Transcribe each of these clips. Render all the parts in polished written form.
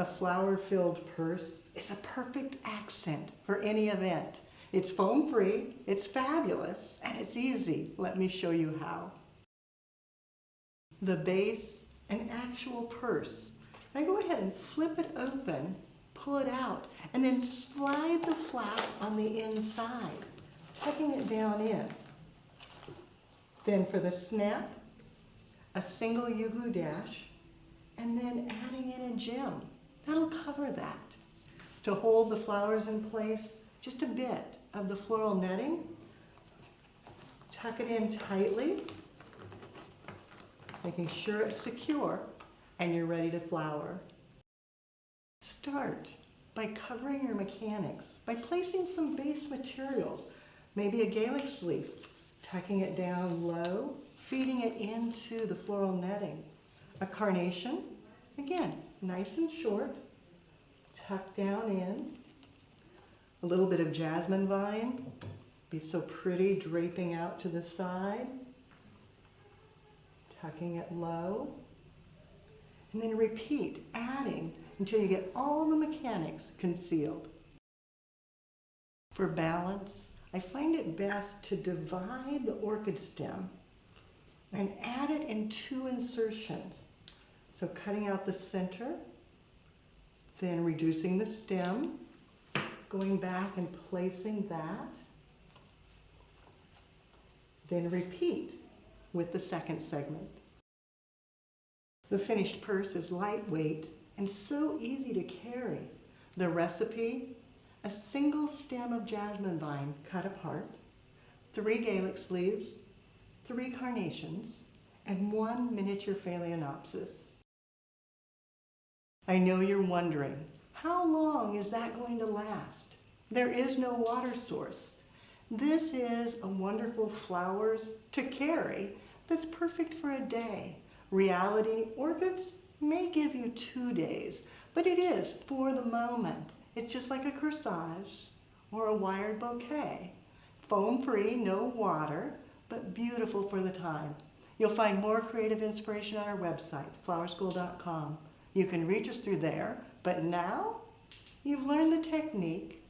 A flower-filled purse is a perfect accent for any event. It's foam-free, it's fabulous, and it's easy. Let me show you how. The base, an actual purse. Now go ahead and flip it open, pull it out, and then slide the flap on the inside, tucking it down in. Then for the snap, a single U-glue dash, and then adding in a gem. That'll cover that. To hold the flowers in place, just a bit of the floral netting. Tuck it in tightly, making sure it's secure, and you're ready to flower. Start by covering your mechanics, by placing some base materials, maybe a Gaelic leaf, tucking it down low, feeding it into the floral netting. A carnation, again, nice and short, tucked down in. A little bit of jasmine vine, be so pretty, draping out to the side. Tucking it low. And then repeat, adding until you get all the mechanics concealed. For balance, I find it best to divide the orchid stem and add it in 2 insertions. So cutting out the center, then reducing the stem, going back and placing that, then repeat with the second segment. The finished purse is lightweight and so easy to carry. The recipe, a single stem of jasmine vine cut apart, 3 Gaelic leaves, 3 carnations, and 1 miniature phalaenopsis. I know you're wondering, how long is that going to last? There is no water source. This is a wonderful flowers to carry that's perfect for a day. Reality, orchids may give you 2 days, but it is for the moment. It's just like a corsage or a wired bouquet. Foam-free, no water, but beautiful for the time. You'll find more creative inspiration on our website, flowerschool.com. You can reach us through there, but now you've learned the technique.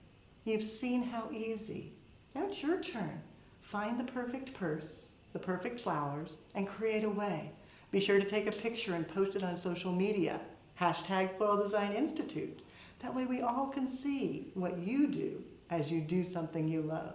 You've seen how easy. Now it's your turn. Find the perfect purse, the perfect flowers, and create a way. Be sure to take a picture and post it on social media. #FloyalDesignInstitute. That way we all can see what you do as you do something you love.